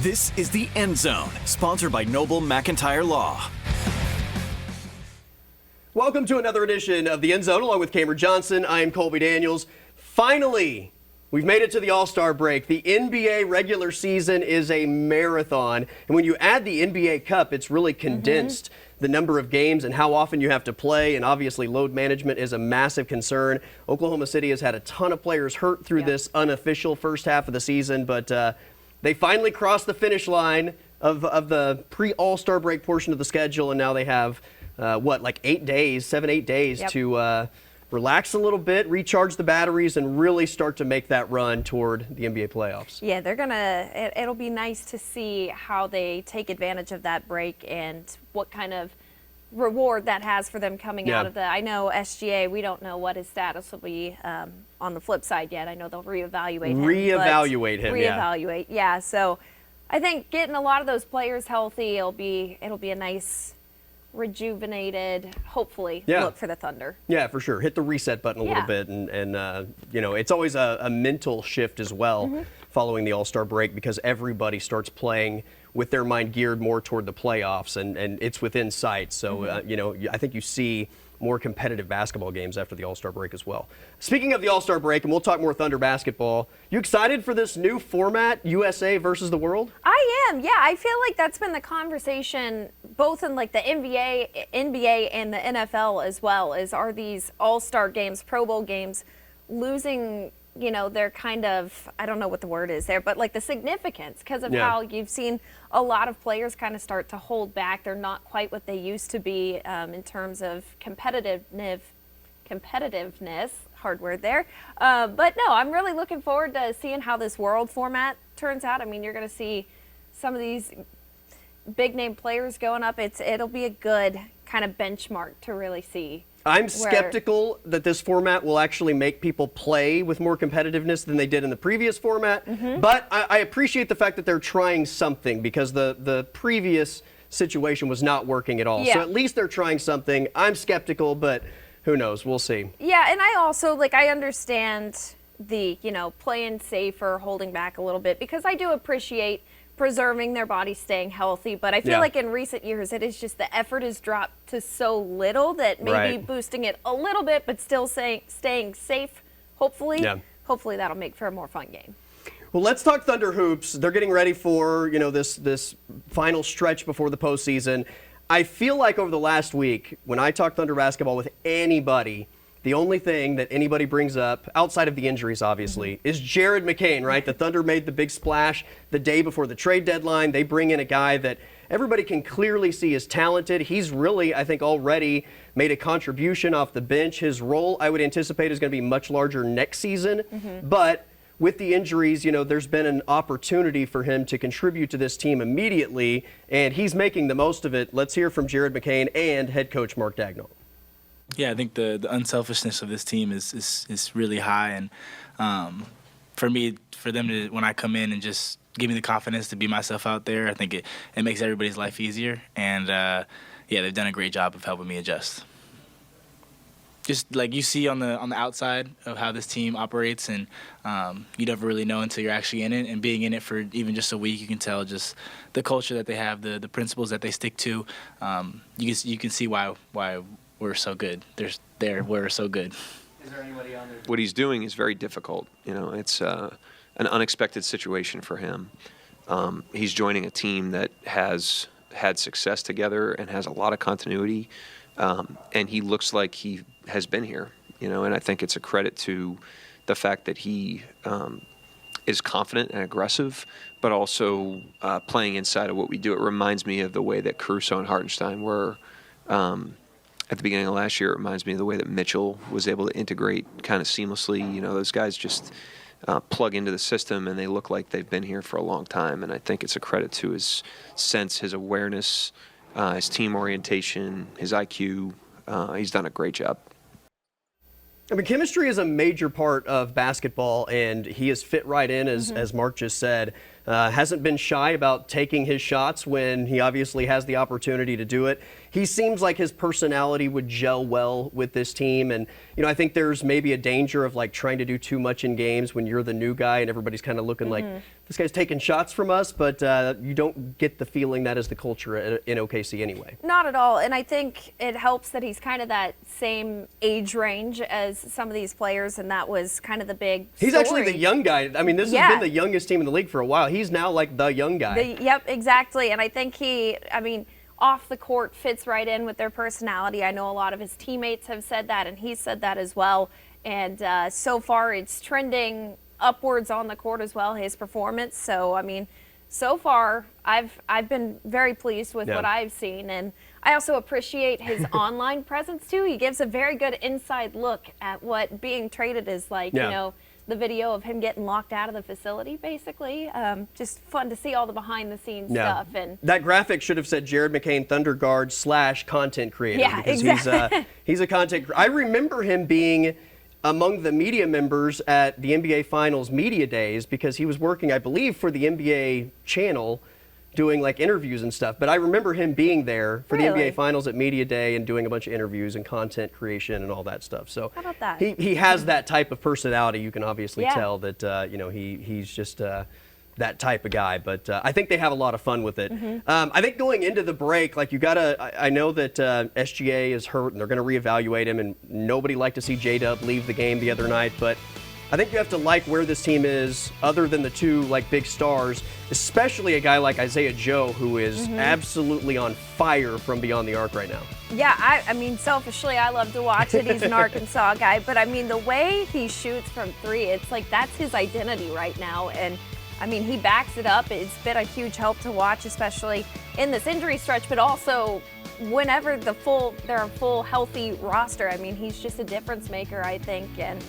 This is The End Zone, sponsored by Noble McIntyre Law. Welcome to another edition of The End Zone, along with Camryn Johnson. I am Colby Daniels. Finally, we've made it to the All-Star break. The NBA regular season is a marathon, and when you add the NBA Cup, it's really condensed the number of games and how often you have to play, and obviously load management is a massive concern. Oklahoma City has had a ton of players hurt through this unofficial first half of the season, but they finally crossed the finish line of the pre-All-Star break portion of the schedule, and now they have, 8 days to relax a little bit, recharge the batteries, and really start to make that run toward the NBA playoffs. Yeah, it'll be nice to see how they take advantage of that break and what kind of reward that has for them coming out of I know SGA, we don't know what his status will be on the flip side yet. I know they'll reevaluate him. Yeah. So I think getting a lot of those players healthy, it'll be a nice rejuvenated, hopefully, look for the Thunder. Yeah, for sure. Hit the reset button a little bit, and it's always a mental shift as well following the All-Star break, because everybody starts playing with their mind geared more toward the playoffs, and it's within sight. So, I think you see more competitive basketball games after the All-Star break as well. Speaking of the All-Star break, and we'll talk more Thunder basketball, you excited for this new format, USA versus the world? I am, yeah. I feel like that's been the conversation both in like the NBA and the NFL as well, are these All-Star games, Pro Bowl games, losing their kind of, I don't know what the word is there, but like the significance because of how you've seen a lot of players kind of start to hold back. They're not quite what they used to be in terms of competitiveness, hard word there. But no, I'm really looking forward to seeing how this world format turns out. I mean, you're going to see some of these big name players going up. It'll be a good kind of benchmark to really see. I'm skeptical that this format will actually make people play with more competitiveness than they did in the previous format, but I appreciate the fact that they're trying something, because the previous situation was not working at all. So at least they're trying something. I'm skeptical, but who knows? We'll see. Yeah, and I also, I understand the, playing safer, holding back a little bit, because I do appreciate preserving their body, staying healthy, but I feel like in recent years it is just the effort has dropped to so little that maybe boosting it a little bit but still staying safe, hopefully that'll make for a more fun game. Well, let's talk Thunder hoops. They're getting ready for this final stretch before the postseason. I feel like over the last week, when I talk Thunder basketball with anybody, the only thing that anybody brings up, outside of the injuries, obviously, is Jared McCain, right? The Thunder made the big splash the day before the trade deadline. They bring in a guy that everybody can clearly see is talented. He's really, I think, already made a contribution off the bench. His role, I would anticipate, is going to be much larger next season. But with the injuries, there's been an opportunity for him to contribute to this team immediately, and he's making the most of it. Let's hear from Jared McCain and head coach Mark Dagnall. Yeah, I think the unselfishness of this team is really high, and for them to, when I come in and just give me the confidence to be myself out there, I think it makes everybody's life easier, and they've done a great job of helping me adjust. Just like you see on the outside of how this team operates, and you never really know until you're actually in it, and being in it for even just a week, you can tell just the culture that they have, the principles that they stick to. You can see why we're so good. We're so good. Is there anybody on there? What he's doing is very difficult. It's an unexpected situation for him. He's joining a team that has had success together and has a lot of continuity, and he looks like he has been here. And I think it's a credit to the fact that he is confident and aggressive, but also playing inside of what we do. It reminds me of the way that Caruso and Hartenstein were. At the beginning of last year, it reminds me of the way that Mitchell was able to integrate kind of seamlessly. Those guys just plug into the system, and they look like they've been here for a long time. And I think it's a credit to his sense, his awareness, his team orientation, his IQ. He's done a great job. I mean, chemistry is a major part of basketball, and he has fit right in, as Mark just said. Hasn't been shy about taking his shots when he obviously has the opportunity to do it. He seems like his personality would gel well with this team. And, I think there's maybe a danger of like trying to do too much in games when you're the new guy and everybody's kind of looking like this guy's taking shots from us, but you don't get the feeling that is the culture in OKC anyway. Not at all. And I think it helps that he's kind of that same age range as some of these players, and that was kind of the big He's story. actually the young guy. I mean, this has been the youngest team in the league for a while. He's now like the young guy. Yep, exactly. And I think off the court fits right in with their personality. I know a lot of his teammates have said that, and he said that as well. And so far it's trending upwards on the court as well, his performance. So, so far I've been very pleased with what I've seen. And I also appreciate his online presence too. He gives a very good inside look at what being traded is like, the video of him getting locked out of the facility, basically. Just fun to see all the behind-the-scenes stuff. And that graphic should have said Jared McCain, Thunder guard / content creator. Yeah, because exactly. He's a content creator. I remember him being among the media members at the NBA Finals media days because he was working, I believe, for the NBA channel doing like interviews and stuff. But I remember him being there for the NBA Finals at media day and doing a bunch of interviews and content creation and all that stuff. So how about that? He has that type of personality. You can obviously tell that he's just that type of guy. But I think they have a lot of fun with it. I think going into the break, like I know that SGA is hurt and they're going to reevaluate him, and nobody liked to see J-Dub leave the game the other night, but I think you have to like where this team is other than the two like big stars, especially a guy like Isaiah Joe, who is absolutely on fire from beyond the arc right now. Yeah, I selfishly, I love to watch it. He's an Arkansas guy, but the way he shoots from three, it's like that's his identity right now. And he backs it up. It's been a huge help to watch, especially in this injury stretch, but also whenever they're a full healthy roster. He's just a difference maker, I think, and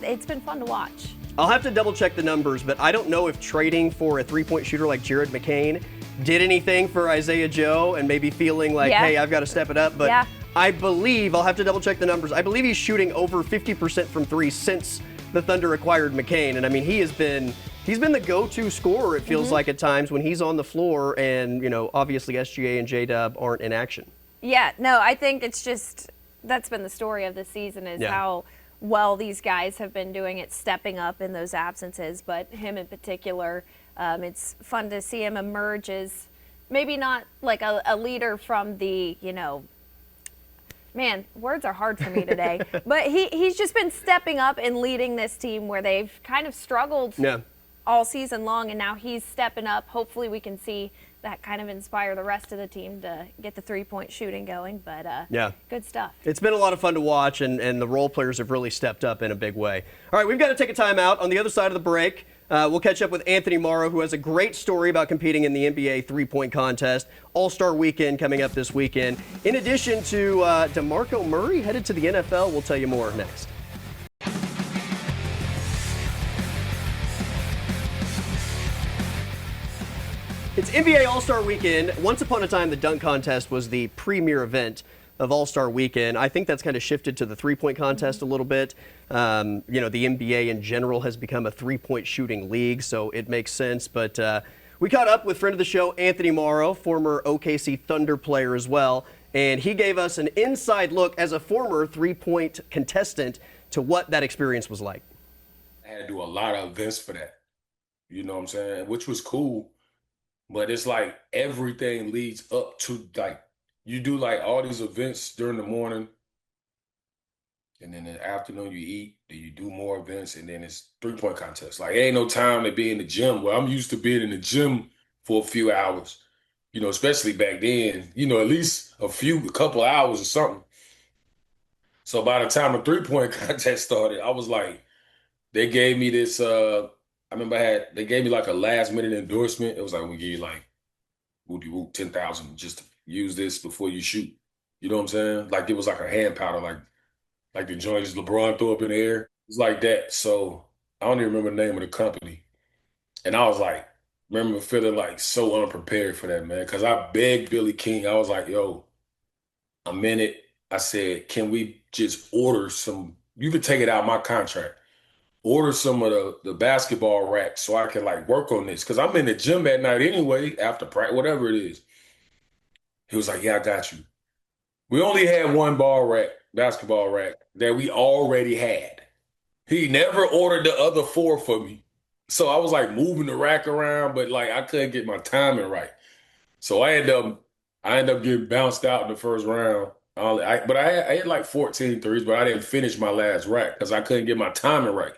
it's been fun to watch. I'll have to double check the numbers, but I don't know if trading for a three-point shooter like Jared McCain did anything for Isaiah Joe and maybe feeling like, hey, I've got to step it up. But I believe, I'll have to double check the numbers, I believe he's shooting over 50% from three since the Thunder acquired McCain. And he's been the go-to scorer, it feels like at times when he's on the floor and, obviously SGA and J-Dub aren't in action. Yeah, no, I think it's just, that's been the story of the season is how well these guys have been doing it, stepping up in those absences, but him in particular, it's fun to see him emerge as maybe not like a leader from the, man, words are hard for me today, but he's just been stepping up and leading this team where they've kind of struggled all season long, and now he's stepping up. Hopefully we can see that kind of inspire the rest of the team to get the three-point shooting going. But good stuff. It's been a lot of fun to watch, and the role players have really stepped up in a big way. All right, we've got to take a timeout. On the other side of the break, we'll catch up with Anthony Morrow, who has a great story about competing in the NBA three-point contest. All-Star Weekend coming up this weekend. In addition to Demarco Murray headed to the NFL, we'll tell you more next. It's NBA All-Star Weekend. Once upon a time, the dunk contest was the premier event of All-Star Weekend. I think that's kind of shifted to the three-point contest a little bit. The NBA in general has become a three-point shooting league, so it makes sense. But we caught up with friend of the show, Anthony Morrow, former OKC Thunder player as well, and he gave us an inside look as a former three-point contestant to what that experience was like. I had to do a lot of events for that, you know what I'm saying, which was cool. But it's like everything leads up to like you do like all these events during the morning, and then in the afternoon you eat, then you do more events, and then it's three-point contest. Like ain't no time to be in the gym. Well, I'm used to being in the gym for a few hours, especially back then, at least a couple hours or something. So by the time the three-point contest started, I was like, they gave me this I remember they gave me like a last minute endorsement. It was like, we give you like, woody whoop, 10,000 just to use this before you shoot. You know what I'm saying? Like it was like a hand powder, like the joint just LeBron threw up in the air. It's like that. So I don't even remember the name of the company. And I was like, remember feeling like so unprepared for that, man. Cause I begged Billy King. I was like, yo, I'm in it. I said, can we just order some, you could take it out of my contract. order some of the basketball racks so I can like work on this. Cause I'm in the gym at night anyway, after practice, whatever it is. He was like, yeah, I got you. We only had one basketball rack that we already had. He never ordered the other 4 for me. So I was like moving the rack around, but like I couldn't get my timing right. So I ended up getting bounced out in the first round. I had like 14 threes, but I didn't finish my last rack because I couldn't get my timing right.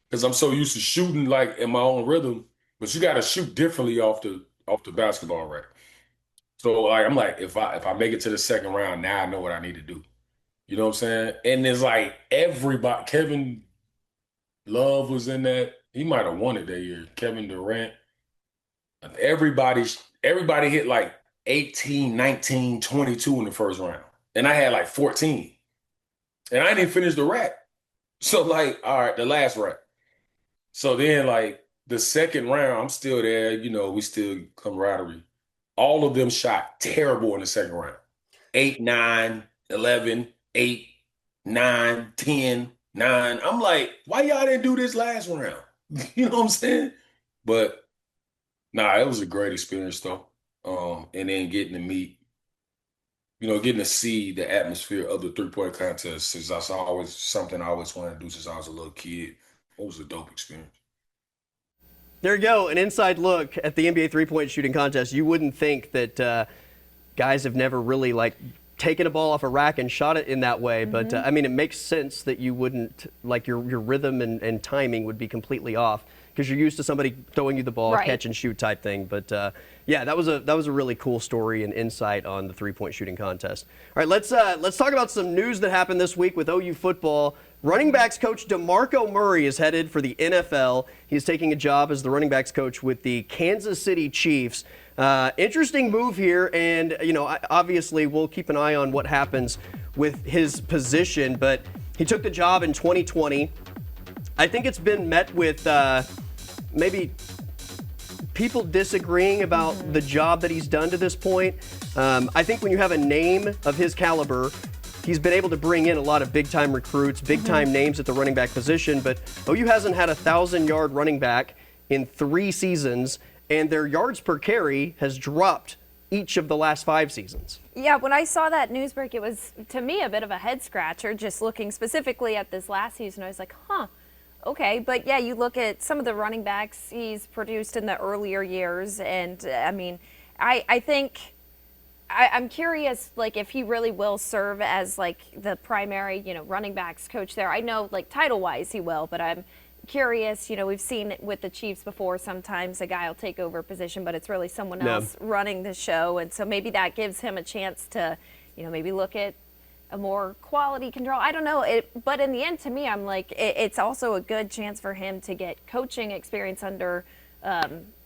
Because I'm so used to shooting like in my own rhythm, but you got to shoot differently off the basketball rack. So like I'm like, if I make it to the second round, now I know what I need to do. You know what I'm saying? And it's like everybody, Kevin Love was in that. He might have won it that year. Kevin Durant. Everybody hit like 18, 19, 22 in the first round. And I had like 14. And I didn't finish the rack. So like, all right, the last rack. So then like the second round, I'm still there, you know, we still camaraderie. All of them shot terrible in the second round. 8, 9, 11, 8, 9, 10, 9. I'm like, why y'all didn't do this last round? You know what I'm saying? But nah, it was a great experience though. And then getting to meet, you know, getting to see the atmosphere of the 3-point contest is always something I always wanted to do since I was a little kid. It was a dope experience. There you go, an inside look at the NBA 3-point shooting contest. You wouldn't think that guys have never really like taken a ball off a rack and shot it in that way, but I mean, it makes sense that you wouldn't, like your rhythm and timing would be completely off because you're used to somebody throwing you the ball, catch and shoot type thing. But yeah, that was a really cool story and insight on the 3-point shooting contest. All right, let's talk about some news that happened this week with OU football. Running backs coach Demarco Murray is headed for the NFL. He's taking a job as the running backs coach with the Kansas City Chiefs. Interesting move here, and you know, obviously we'll keep an eye on what happens with his position, but he took the job in 2020. I think it's been met with maybe people disagreeing about the job that he's done to this point. I think when you have a name of his caliber, he's been able to bring in a lot of big-time recruits, big-time names at the running back position, but OU hasn't had a 1,000-yard running back in 3 seasons, and their yards per carry has dropped each of the last 5 seasons. Yeah, when I saw that news break, it was, to me, a bit of a head-scratcher, just looking specifically at this last season. I was like, huh, okay. But, yeah, you look at some of the running backs he's produced in the earlier years, and, I mean, I think I'm curious, like, if he really will serve as, like, the primary, you know, running backs coach there. I know, like, title-wise he will, but I'm curious. You know, we've seen it with the Chiefs before. Sometimes a guy will take over a position, but it's really someone else running the show. And so maybe that gives him a chance to, you know, maybe look at a more quality control. I don't know. But in the end, to me, I'm like, it's also a good chance for him to get coaching experience under,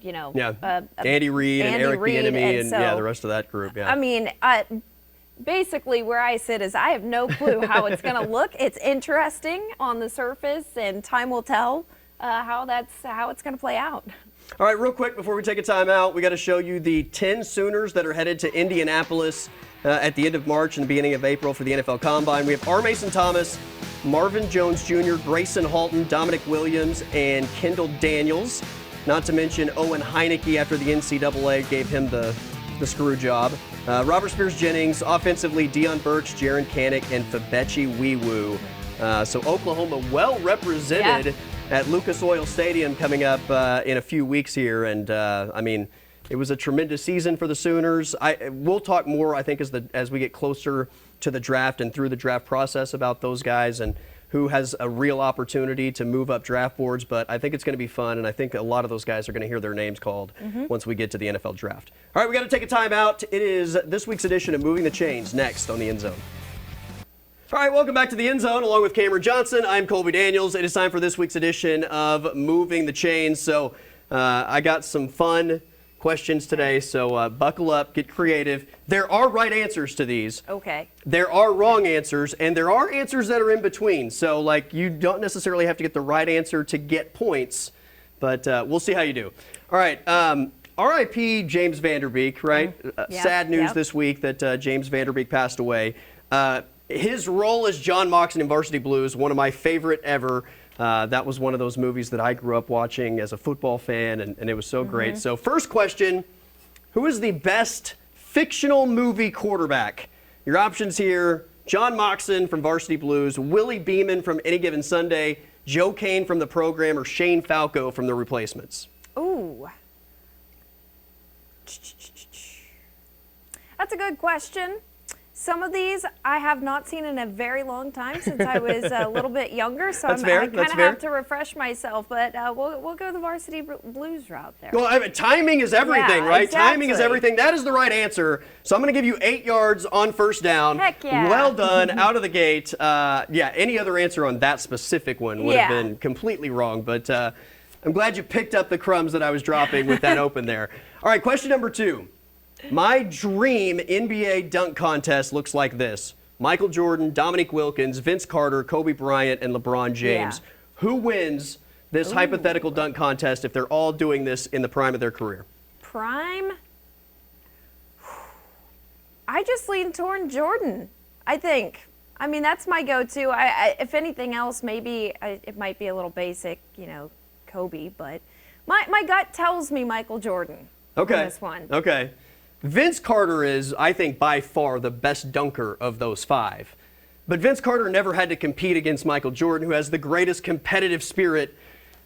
you know. Yeah, Andy Reid and Eric Bieniemy and so, the rest of that group. Yeah. I mean, basically where I sit is I have no clue how it's going to look. It's interesting on the surface, and time will tell how it's going to play out. All right, real quick before we take a timeout, we got to show you the 10 Sooners that are headed to Indianapolis at the end of March and the beginning of April for the NFL Combine. We have R. Mason Thomas, Marvin Jones Jr., Grayson Halton, Dominic Williams, and Kendall Daniels. Not to mention Owen Heineke after the NCAA gave him the screw job. Robert Spears-Jennings, offensively Deion Burks, Jaron Kanik, and Fabechi Wiwu. So Oklahoma well represented at Lucas Oil Stadium coming up in a few weeks here. And I mean, it was a tremendous season for the Sooners. We'll talk more, I think, as we get closer to the draft and through the draft process about those guys and who has a real opportunity to move up draft boards, but I think it's going to be fun, and I think a lot of those guys are going to hear their names called once we get to the NFL draft. All right, we got to take a timeout. It is this week's edition of Moving the Chains next on the End Zone. All right, welcome back to the End Zone along with Camryn Johnson. I'm Colby Daniels. It is time for this week's edition of Moving the Chains. So I got some fun questions today, so buckle up, get creative. There are right answers to these. Okay. There are wrong answers, and there are answers that are in between. So, like, you don't necessarily have to get the right answer to get points, but we'll see how you do. All right. R.I.P. James Vanderbeek, right? Sad news this week that James Vanderbeek passed away. His role as John Moxon in Varsity Blues, one of my favorite ever. That was one of those movies that I grew up watching as a football fan, and it was so great. So first question, who is the best fictional movie quarterback? Your options here, John Moxon from Varsity Blues, Willie Beeman from Any Given Sunday, Joe Kane from The Program, or Shane Falco from The Replacements? Ooh. That's a good question. Some of these I have not seen in a very long time since I was a little bit younger, so I kind of have to refresh myself. But we'll go the Varsity Blues route there. Well, I mean, timing is everything, right? Exactly. Timing is everything. That is the right answer. So I'm going to give you 8 yards on first down. Heck yeah. Well done, out of the gate. Yeah, any other answer on that specific one would have been completely wrong. But I'm glad you picked up the crumbs that I was dropping with that open there. All right, question number 2. My dream NBA dunk contest looks like this. Michael Jordan, Dominique Wilkins, Vince Carter, Kobe Bryant, and LeBron James. Yeah. Who wins this hypothetical dunk contest if they're all doing this in the prime of their career? Prime? I just lean toward Jordan, I think. I mean, that's my go-to. If anything else, maybe it might be a little basic, Kobe, but my gut tells me Michael Jordan on this one. Okay. Vince Carter is, I think, by far the best dunker of those 5. But Vince Carter never had to compete against Michael Jordan, who has the greatest competitive spirit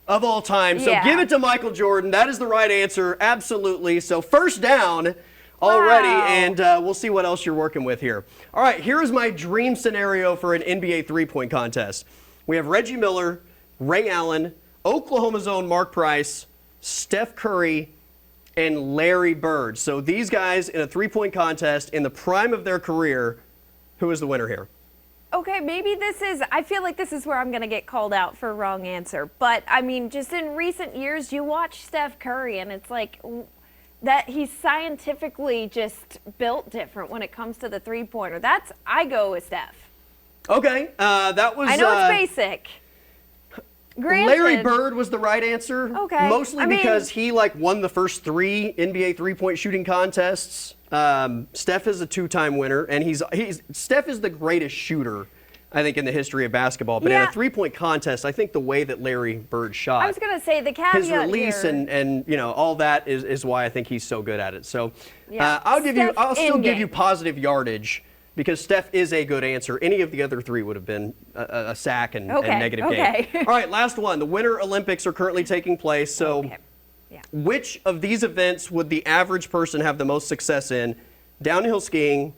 of all time. So give it to Michael Jordan. That is the right answer. Absolutely. So first down already, and we'll see what else you're working with here. All right, here is my dream scenario for an NBA three-point contest. We have Reggie Miller, Ray Allen, Oklahoma's own Mark Price, Steph Curry, and Larry Bird. So these guys in a three-point contest in the prime of their career, who is the winner here? Okay, maybe I feel like this is where I'm going to get called out for a wrong answer. But, I mean, just in recent years, you watch Steph Curry, and it's like that he's scientifically just built different when it comes to the three-pointer. I go with Steph. Okay, that was... I know it's basic. Granted. Larry Bird was the right answer. Okay. Mostly because he won the first 3 NBA three-point shooting contests. Steph is a 2-time winner, and Steph is the greatest shooter, I think, in the history of basketball. But in a three-point contest, I think the way that Larry Bird shot, I was going to say the caveat his release here. and all that is why I think he's so good at it. So I'll still give you positive yardage, because Steph is a good answer. Any of the other 3 would have been a sack and negative game. All right, last one. The Winter Olympics are currently taking place. So which of these events would the average person have the most success in? Downhill skiing,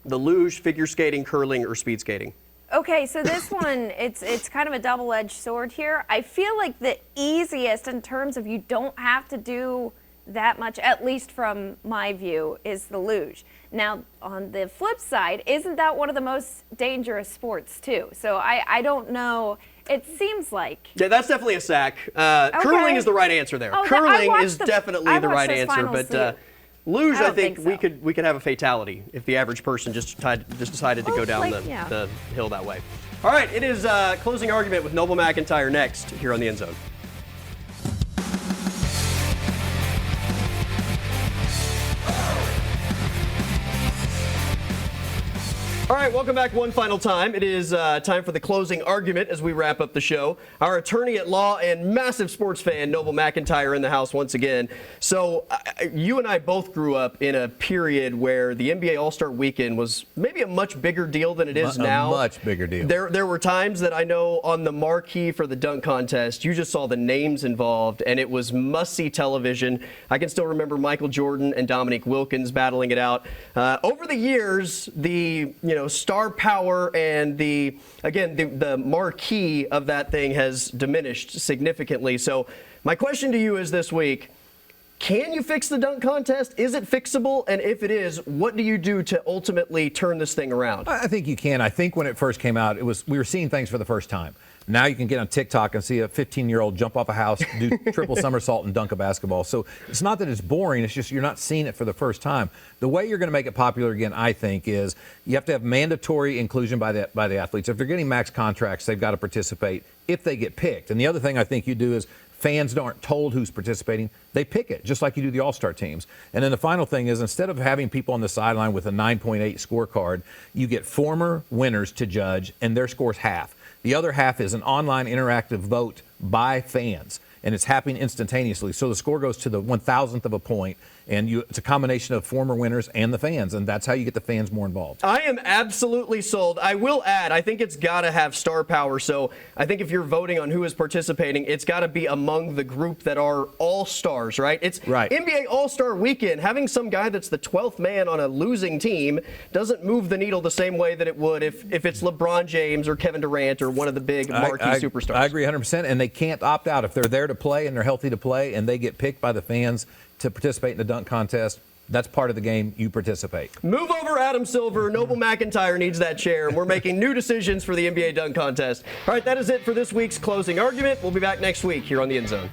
the luge, figure skating, curling, or speed skating? Okay, so this one, it's kind of a double-edged sword here. I feel like the easiest in terms of you don't have to do that much, at least from my view, is the luge. Now, on the flip side, isn't that one of the most dangerous sports, too? So I don't know. It seems like. Yeah, that's definitely a sack. Curling is the right answer there. Curling is definitely the right answer. But luge, I think we could have a fatality if the average person just decided to go down the hill that way. All right, it is closing argument with Noble McIntyre next here on the End Zone. All right, welcome back one final time. It is time for the closing argument as we wrap up the show. Our attorney at law and massive sports fan, Noble McIntyre, in the house once again. So you and I both grew up in a period where the NBA All-Star Weekend was maybe a much bigger deal than it is now. A much bigger deal. There were times that I know on the marquee for the dunk contest, you just saw the names involved, and it was must-see television. I can still remember Michael Jordan and Dominique Wilkins battling it out. Over the years, the star power and the marquee of that thing has diminished significantly. So my question to you is this week, can you fix the dunk contest? Is it fixable? And if it is, what do you do to ultimately turn this thing around? I think you can. I think when it first came out, we were seeing things for the first time. Now you can get on TikTok and see a 15-year-old jump off a house, do triple somersault, and dunk a basketball. So it's not that it's boring. It's just you're not seeing it for the first time. The way you're going to make it popular again, I think, is you have to have mandatory inclusion by the athletes. If they're getting max contracts, they've got to participate if they get picked. And the other thing I think you do is Fans aren't told who's participating. They pick it, just like you do the All-Star teams. And then the final thing is, instead of having people on the sideline with a 9.8 scorecard, you get former winners to judge, and their score's half. The other half is an online interactive vote by fans, and it's happening instantaneously. So the score goes to the 1,000th of a point, and it's a combination of former winners and the fans, and that's how you get the fans more involved. I am absolutely sold. I will add, I think it's got to have star power. So I think if you're voting on who is participating, it's got to be among the group that are all-stars, right? It's right. NBA All-Star Weekend. Having some guy that's the 12th man on a losing team doesn't move the needle the same way that it would if it's LeBron James or Kevin Durant or one of the big marquee superstars. I agree 100%, and they can't opt out. If they're there to play and they're healthy to play and they get picked by the fans to participate in the dunk contest, that's part of the game. You participate. Move over, Adam Silver. Noble McIntyre needs that chair, and we're making new decisions for the NBA dunk contest. All right, that is it for this week's closing argument. We'll be back next week here on The End Zone.